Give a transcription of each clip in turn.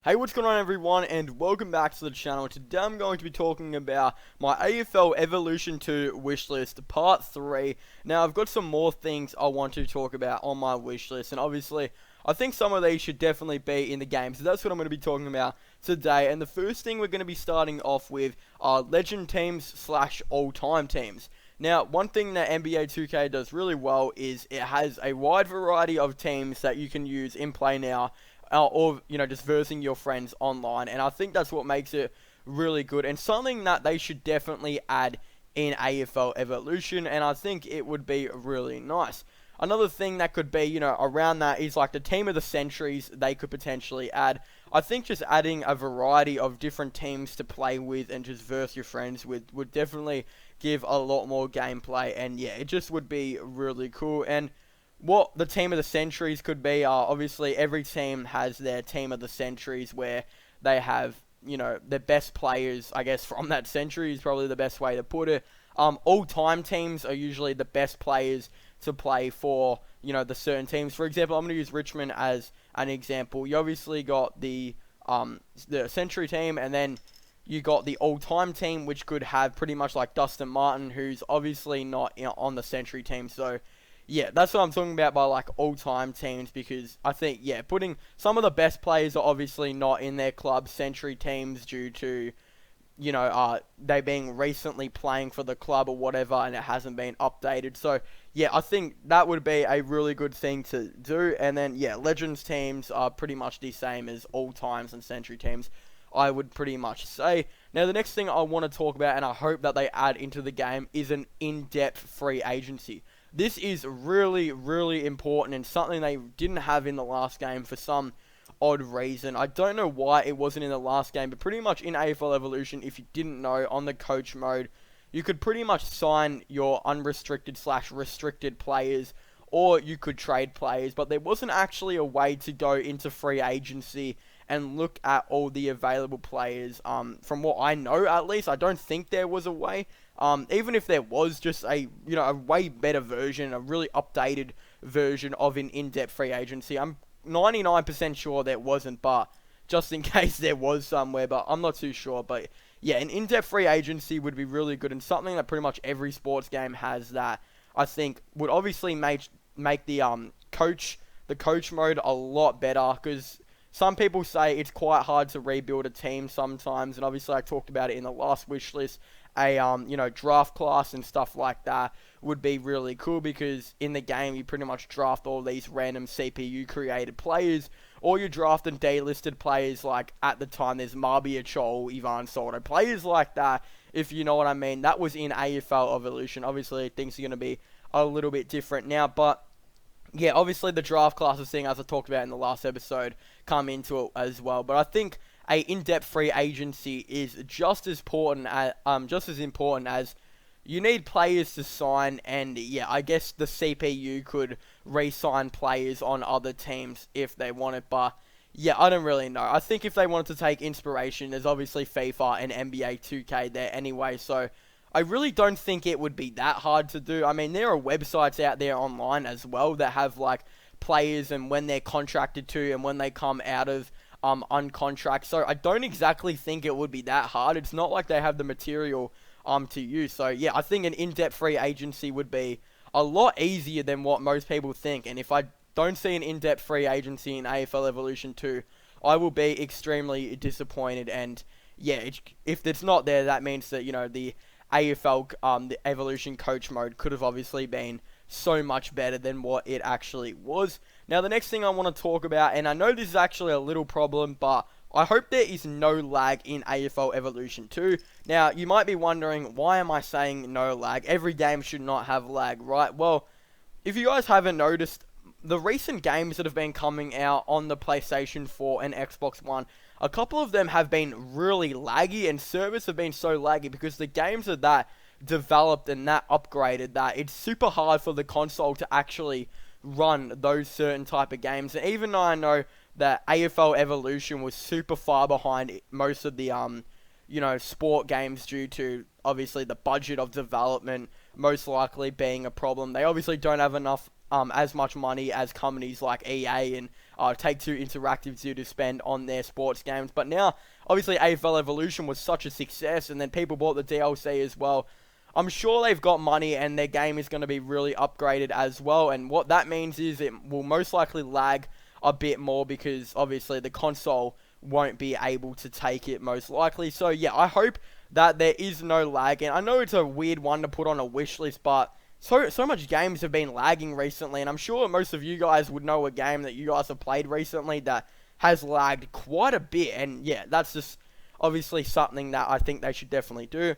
Hey, what's going on everyone, and welcome back to the channel. Today I'm going to be talking about my AFL Evolution 2 wishlist, part 3. Now, I've got some more things I want to talk about on my wishlist, and obviously, I think some of these should definitely be in the game, so that's what I'm going to be talking about today. And the first thing we're going to be starting off with are legend teams slash all-time teams. Now, one thing that NBA 2K does really well is it has a wide variety of teams that you can use in play now, or just versing your friends online, and I think that's what makes it really good and something that they should definitely add in AFL Evolution, and I think it would be really nice. Another thing that could be, around that is like the team of the centuries they could potentially add. I think just adding a variety of different teams to play with and just verse your friends with would definitely give a lot more gameplay, and yeah, it just would be really cool. And what the team of the centuries could be, obviously every team has their team of the centuries where they have, their best players, I guess, from that century is probably the best way to put it. All-time teams are usually the best players to play for, the certain teams. For example, I'm going to use Richmond as an example. You obviously got the century team, and then you got the all-time team, which could have pretty much like Dustin Martin, who's obviously not on the century team, so yeah, that's what I'm talking about by like all-time teams, because I think, yeah, putting some of the best players are obviously not in their club century teams due to, they being recently playing for the club or whatever, and it hasn't been updated. So, yeah, I think that would be a really good thing to do. And then, yeah, Legends teams are pretty much the same as all-times and century teams, I would pretty much say. Now, the next thing I want to talk about, and I hope that they add into the game, is an in-depth free agency. This is really, really important and something they didn't have in the last game for some odd reason. I don't know why it wasn't in the last game, but pretty much in AFL Evolution, if you didn't know, on the coach mode, you could pretty much sign your unrestricted slash restricted players, or you could trade players, but there wasn't actually a way to go into free agency and look at all the available players. From what I know, at least, I don't think there was a way. Even if there was just a way better version, a really updated version of an in-depth free agency, I'm 99% sure there wasn't, but just in case there was somewhere, but I'm not too sure. But yeah, an in-depth free agency would be really good, and something that pretty much every sports game has, that I think would obviously make the coach mode a lot better, because some people say it's quite hard to rebuild a team sometimes, and obviously I talked about it in the last wish list. A draft class and stuff like that would be really cool, because in the game you pretty much draft all these random CPU created players, or you draft and delisted players, like at the time there's Marbia Chol, Ivan Soto, players like that, if you know what I mean. That was in AFL Evolution. Obviously things are going to be a little bit different now, but yeah, obviously the draft classes thing, as I talked about in the last episode, come into it as well. But I think a in-depth free agency is just as important as you need players to sign, and yeah, I guess the CPU could re-sign players on other teams if they want it, but yeah, I don't really know. I think if they wanted to take inspiration, there's obviously FIFA and NBA 2K there anyway, so I really don't think it would be that hard to do. I mean, there are websites out there online as well that have like players and when they're contracted to and when they come out of uncontract. So I don't exactly think it would be that hard. It's not like they have the material to use. So yeah, I think an in-depth free agency would be a lot easier than what most people think. And if I don't see an in-depth free agency in AFL Evolution 2, I will be extremely disappointed. And yeah, if it's not there, that means that the AFL, the Evolution Coach Mode could have obviously been so much better than what it actually was. Now, the next thing I want to talk about, and I know this is actually a little problem, but I hope there is no lag in AFL Evolution 2. Now, you might be wondering, why am I saying no lag? Every game should not have lag, right? Well, if you guys haven't noticed, the recent games that have been coming out on the PlayStation 4 and Xbox One, a couple of them have been really laggy, and servers have been so laggy because the games are that developed and that upgraded that it's super hard for the console to actually run those certain type of games. And even though I know that AFL Evolution was super far behind most of the sport games due to obviously the budget of development most likely being a problem, they obviously don't have enough as much money as companies like EA and Take-Two Interactive due to spend on their sports games. But now, obviously, AFL Evolution was such a success, and then people bought the DLC as well. I'm sure they've got money and their game is going to be really upgraded as well. And what that means is it will most likely lag a bit more because obviously the console won't be able to take it most likely. So yeah, I hope that there is no lag. And I know it's a weird one to put on a wish list, but so much games have been lagging recently. And I'm sure most of you guys would know a game that you guys have played recently that has lagged quite a bit. And yeah, that's just obviously something that I think they should definitely do.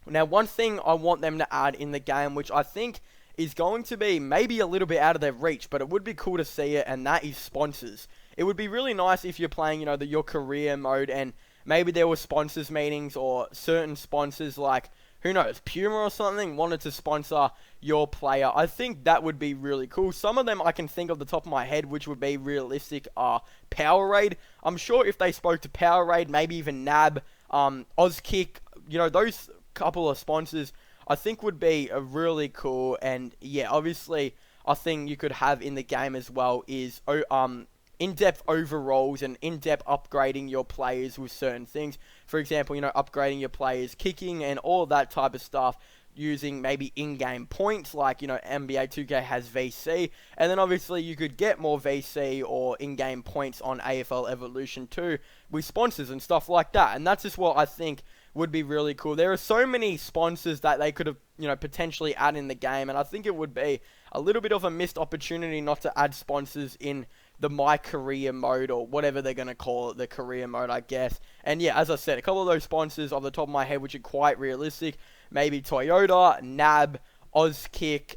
Now, one thing I want them to add in the game, which I think is going to be maybe a little bit out of their reach, but it would be cool to see it, and that is sponsors. It would be really nice if you're playing, your career mode, and maybe there were sponsors meetings or certain sponsors like, who knows, Puma or something wanted to sponsor your player. I think that would be really cool. Some of them I can think of the top of my head, which would be realistic, are Powerade. I'm sure if they spoke to Powerade, maybe even NAB, Auskick, those couple of sponsors I think would be a really cool. And yeah, obviously a thing you could have in the game as well is in-depth overalls and in-depth upgrading your players with certain things. For example, upgrading your players kicking and all that type of stuff using maybe in-game points like, NBA 2K has VC. And then obviously you could get more VC or in-game points on AFL Evolution 2 with sponsors and stuff like that. And that's just what I think would be really cool. There are so many sponsors that they could have, potentially add in the game, and I think it would be a little bit of a missed opportunity not to add sponsors in the My Career mode, or whatever they're going to call it, the career mode, I guess. And yeah, as I said, a couple of those sponsors off the top of my head, which are quite realistic, maybe Toyota, NAB, Auskick,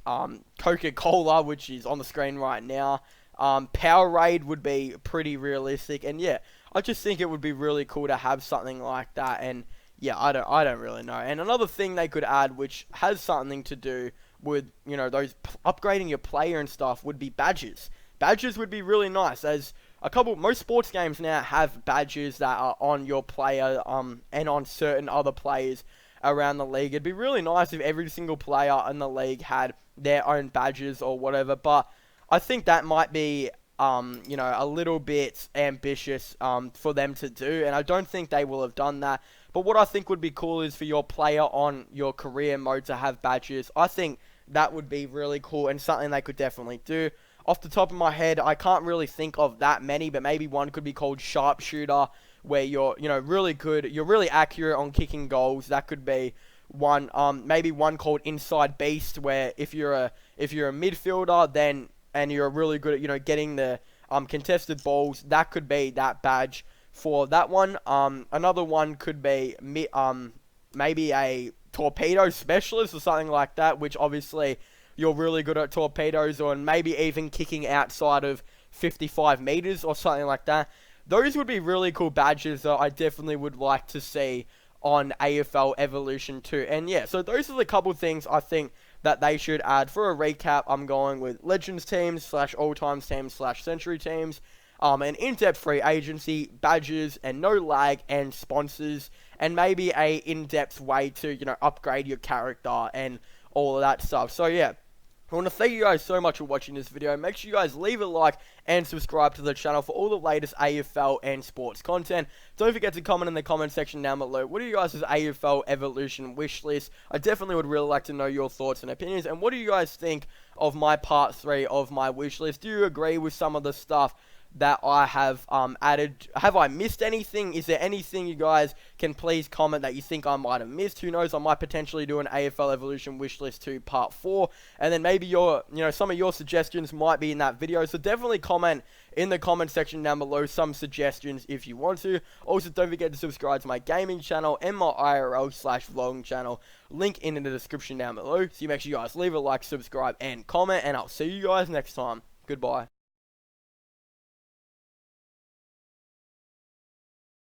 Coca-Cola, which is on the screen right now, Powerade would be pretty realistic, and yeah, I just think it would be really cool to have something like that. And yeah, I don't really know. And another thing they could add, which has something to do with, those upgrading your player and stuff, would be badges. Badges would be really nice, as most sports games now have badges that are on your player, and on certain other players around the league. It'd be really nice if every single player in the league had their own badges or whatever, but I think that might be a little bit ambitious for them to do, and I don't think they will have done that. But what I think would be cool is for your player on your career mode to have badges. I think that would be really cool and something they could definitely do. Off the top of my head, I can't really think of that many, but maybe one could be called Sharpshooter, where you're, really good, you're really accurate on kicking goals. That could be one. Maybe one called Inside Beast, where if you're a midfielder, then and you're really good at, getting the contested balls, that could be that badge for that one. Another one could be maybe a torpedo specialist or something like that, which obviously you're really good at torpedoes, or maybe even kicking outside of 55 meters or something like that. Those would be really cool badges that I definitely would like to see on AFL Evolution 2. And yeah, so those are the couple things I think that they should add. For a recap, I'm going with Legends teams / all-times teams / century teams, an in-depth free agency, badges, and no lag, and sponsors, and maybe a in-depth way to, upgrade your character and all of that stuff. So yeah, I want to thank you guys so much for watching this video. Make sure you guys leave a like and subscribe to the channel for all the latest AFL and sports content. Don't forget to comment in the comment section down below. What are you guys' AFL Evolution wish list? I definitely would really like to know your thoughts and opinions. And what do you guys think of my part 3 of my wish list? Do you agree with some of the stuff that I have added? Have I missed anything? Is there anything you guys can please comment that you think I might have missed? Who knows, I might potentially do an AFL Evolution Wishlist 2 part 4, and then maybe some of your suggestions might be in that video. So definitely comment in the comment section down below some suggestions if you want to. Also, don't forget to subscribe to my gaming channel and my IRL / vlogging channel. Link in the description down below. So you make sure you guys leave a like, subscribe, and comment, and I'll see you guys next time. Goodbye.